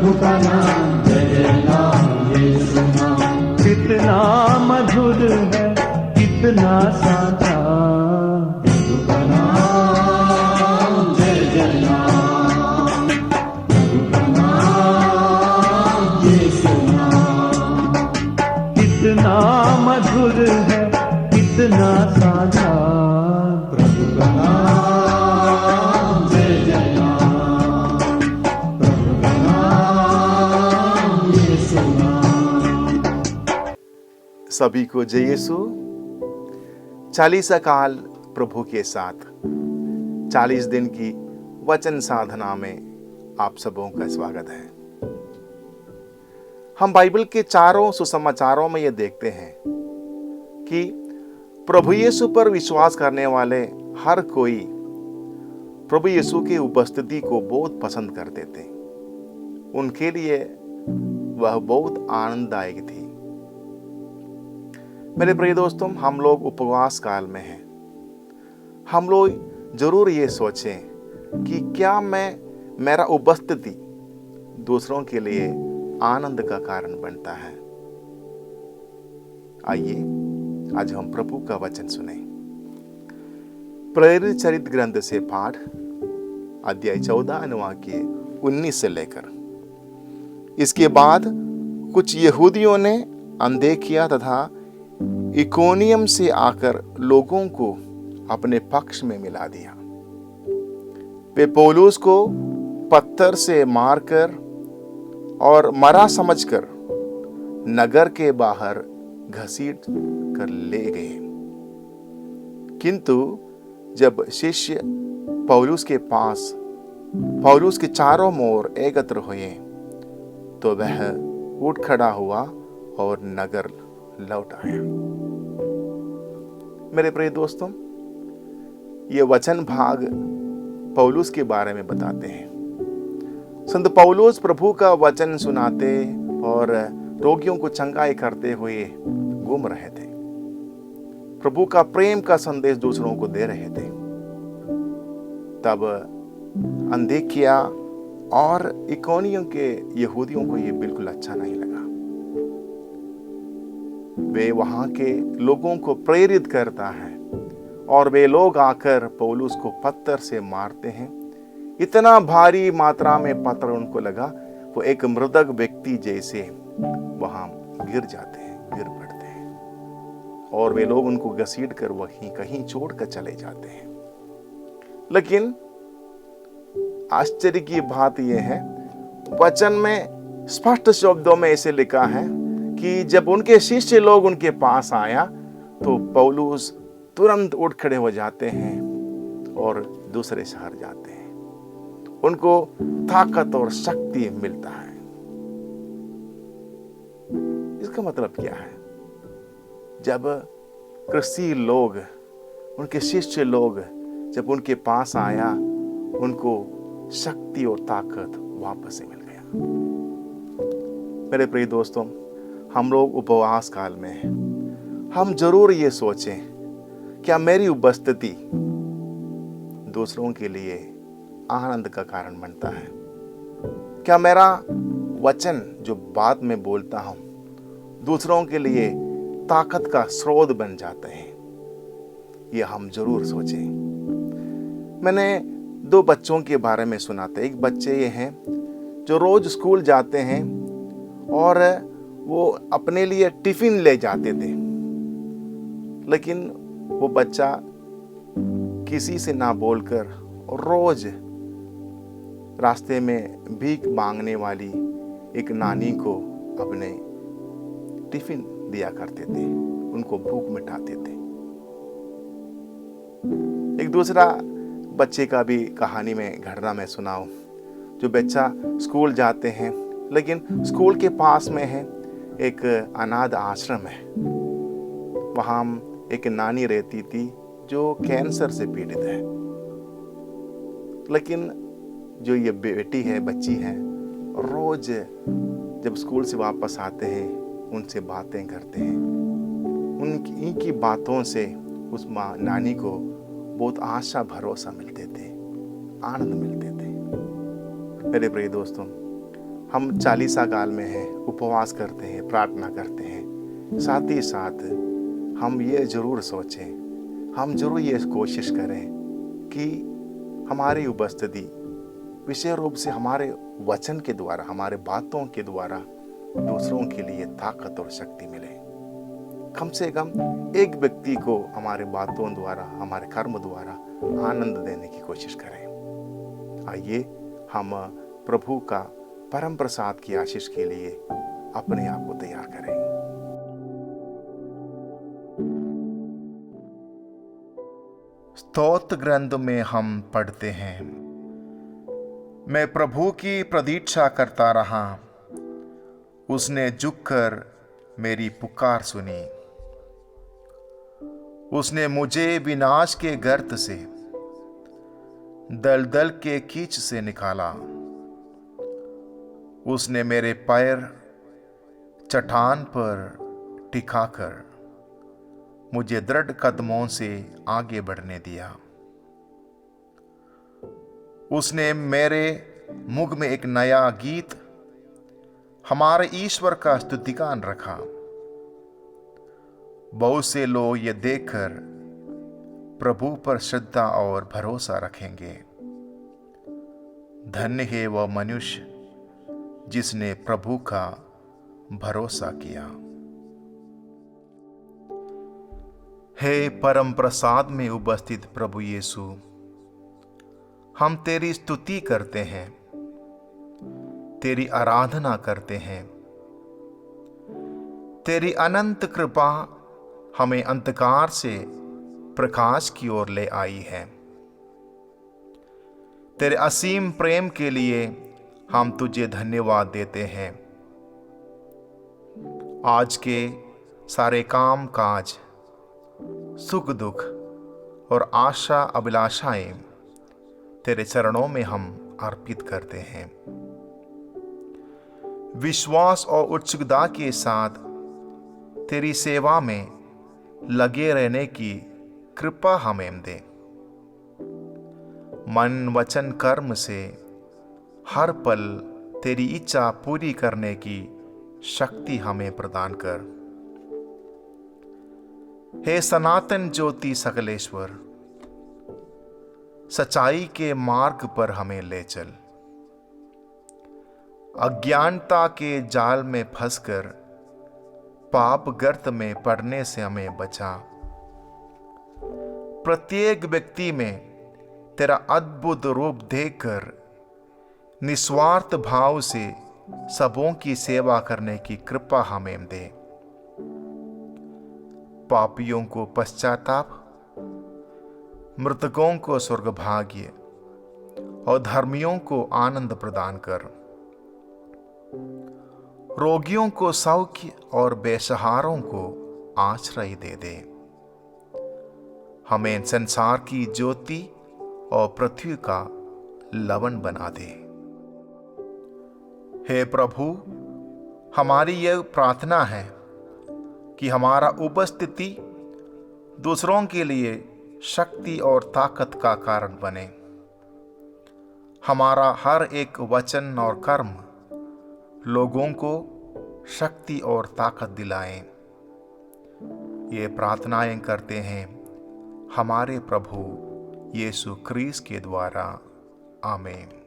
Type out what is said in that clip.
प्रभु का नाम, जय जय नाम यीशु नाम। कितना मधुर है, कितना साधा, प्रभु का नाम, जय जय नाम। प्रभु का नाम यीशु नाम। कितना मधुर है, कितना साधा, प्रभु का नाम, जय जय नाम। प्रभु का नाम यीशु नाम। सभी को जय यीशु। चालीसा काल प्रभु के साथ 40 दिन की वचन साधना में आप सबों का स्वागत है। हम बाइबल के चारों सुसमाचारों में ये देखते हैं कि प्रभु यीशु पर विश्वास करने वाले हर कोई प्रभु यीशु की उपस्थिति को बहुत पसंद करते थे। उनके लिए वह बहुत आनंददायक थी। मेरे प्रिय दोस्तों, हम लोग उपवास काल में हैं। हम लोग जरूर ये सोचें कि क्या मेरा उपस्थिति दूसरों के लिए आनंद का कारण बनता है। आइए आज हम प्रभु का वचन सुने। प्रेरित चरित्र ग्रंथ से पाठ, अध्याय 14 अनुवाक्य 19 से लेकर। इसके बाद कुछ यहूदियों ने अंदेकिया तथा इकोनियम से आकर लोगों को अपने पक्ष में मिला दिया। वे पौलुस को पत्थर से मारकर और मरा समझकर नगर के बाहर घसीट कर ले गए। किंतु जब शिष्य पौलुस के चारों ओर एकत्र हुए तो वह उठ खड़ा हुआ और नगर लौट आया। मेरे प्रिय दोस्तों, ये वचन भाग पौलुस के बारे में बताते हैं। संत पौलुस प्रभु का वचन सुनाते और रोगियों को चंगाई करते हुए घूम रहे थे। प्रभु का प्रेम का संदेश दूसरों को दे रहे थे। तब अंदेकिया और इकोनियम के यहूदियों को यह बिल्कुल अच्छा नहीं लगा। वे वहां के लोगों को प्रेरित करता है और वे लोग आकर पौलुस को पत्थर से मारते हैं। इतना भारी मात्रा में पत्थर उनको लगा, वो एक मृतक व्यक्ति जैसे वहां गिर जाते हैं, गिर पड़ते हैं और वे लोग उनको घसीट कर वहीं कहीं छोड़ कर चले जाते हैं। लेकिन आश्चर्य की बात यह है, वचन में स्पष्ट शब्दों में ऐसे लिखा है कि जब उनके शिष्य लोग उनके पास आया तो पौलुस तुरंत उठ खड़े हो जाते हैं और दूसरे शहर जाते हैं। उनको ताकत और शक्ति मिलता है। इसका मतलब क्या है? जब कृषि लोग, उनके शिष्य लोग जब उनके पास आया, उनको शक्ति और ताकत वापस से मिल गया। मेरे प्रिय दोस्तों, हम लोग उपवास काल में हैं। हम जरूर ये सोचें, क्या मेरी उपस्थिति दूसरों के लिए आनंद का कारण बनता है? क्या मेरा वचन जो बात में बोलता हूं दूसरों के लिए ताकत का स्रोत बन जाते हैं? यह हम जरूर सोचें। मैंने 2 बच्चों के बारे में सुना था। एक बच्चे ये हैं जो रोज स्कूल जाते हैं और वो अपने लिए टिफिन ले जाते थे, लेकिन वो बच्चा किसी से ना बोलकर रोज रास्ते में भीख मांगने वाली एक नानी को अपने टिफिन दिया करते थे, उनको भूख मिटाते थे। एक दूसरा बच्चे का भी कहानी में घटना में सुनाऊं, जो बच्चा स्कूल जाते हैं लेकिन स्कूल के पास में है एक अनाथ आश्रम है। वहां एक नानी रहती थी जो कैंसर से पीड़ित है, लेकिन जो ये बेटी है, बच्ची है, रोज जब स्कूल से वापस आते हैं उनसे बातें करते हैं। इनकी बातों से उस माँ नानी को बहुत आशा भरोसा मिलते थे, आनंद मिलते थे। मेरे प्रिय दोस्तों, हम चालीसा काल में हैं, उपवास करते हैं, प्रार्थना करते हैं, साथ ही साथ हम ये ज़रूर सोचें, हम जरूर ये कोशिश करें कि हमारी उपस्थिति विशेष रूप से हमारे वचन के द्वारा, हमारे बातों के द्वारा दूसरों के लिए ताकत और शक्ति मिले। कम से कम एक व्यक्ति को हमारे बातों द्वारा, हमारे कर्म द्वारा आनंद देने की कोशिश करें। आइए हम प्रभु का परम प्रसाद की आशीष के लिए अपने आप को तैयार करें। स्तोत्र ग्रंथ में हम पढ़ते हैं, मैं प्रभु की प्रतीक्षा करता रहा, उसने झुककर मेरी पुकार सुनी। उसने मुझे विनाश के गर्त से, दलदल के कीच से निकाला। उसने मेरे पैर चट्टान पर टिकाकर मुझे दृढ़ कदमों से आगे बढ़ने दिया। उसने मेरे मुख में एक नया गीत, हमारे ईश्वर का स्तुतिगान रखा। बहुत से लोग ये देखकर प्रभु पर श्रद्धा और भरोसा रखेंगे। धन्य है वह मनुष्य जिसने प्रभु का भरोसा किया। हे परम प्रसाद में उपस्थित प्रभु यीशु, हम तेरी स्तुति करते हैं, तेरी आराधना करते हैं। तेरी अनंत कृपा हमें अंधकार से प्रकाश की ओर ले आई है। तेरे असीम प्रेम के लिए हम तुझे धन्यवाद देते हैं। आज के सारे काम काज, सुख दुख और आशा अभिलाषाएं तेरे चरणों में हम अर्पित करते हैं। विश्वास और उत्सुकता के साथ तेरी सेवा में लगे रहने की कृपा हमें दे। मन वचन कर्म से हर पल तेरी इच्छा पूरी करने की शक्ति हमें प्रदान कर। हे सनातन ज्योति सकलेश्वर, सच्चाई के मार्ग पर हमें ले चल। अज्ञानता के जाल में फंसकर पाप गर्त में पड़ने से हमें बचा। प्रत्येक व्यक्ति में तेरा अद्भुत रूप देखकर निस्वार्थ भाव से सबों की सेवा करने की कृपा हमें दे। पापियों को पश्चाताप, मृतकों को स्वर्ग भाग्य और धर्मियों को आनंद प्रदान कर। रोगियों को सौख्य और बेसहारों को आश्रय दे दे। हमें संसार की ज्योति और पृथ्वी का लवण बना दे। हे प्रभु, हमारी यह प्रार्थना है कि हमारा उपस्थिति दूसरों के लिए शक्ति और ताकत का कारण बने। हमारा हर एक वचन और कर्म लोगों को शक्ति और ताकत दिलाएं। ये प्रार्थनाएं करते हैं हमारे प्रभु यीशु क्रिस्त के द्वारा। आमीन।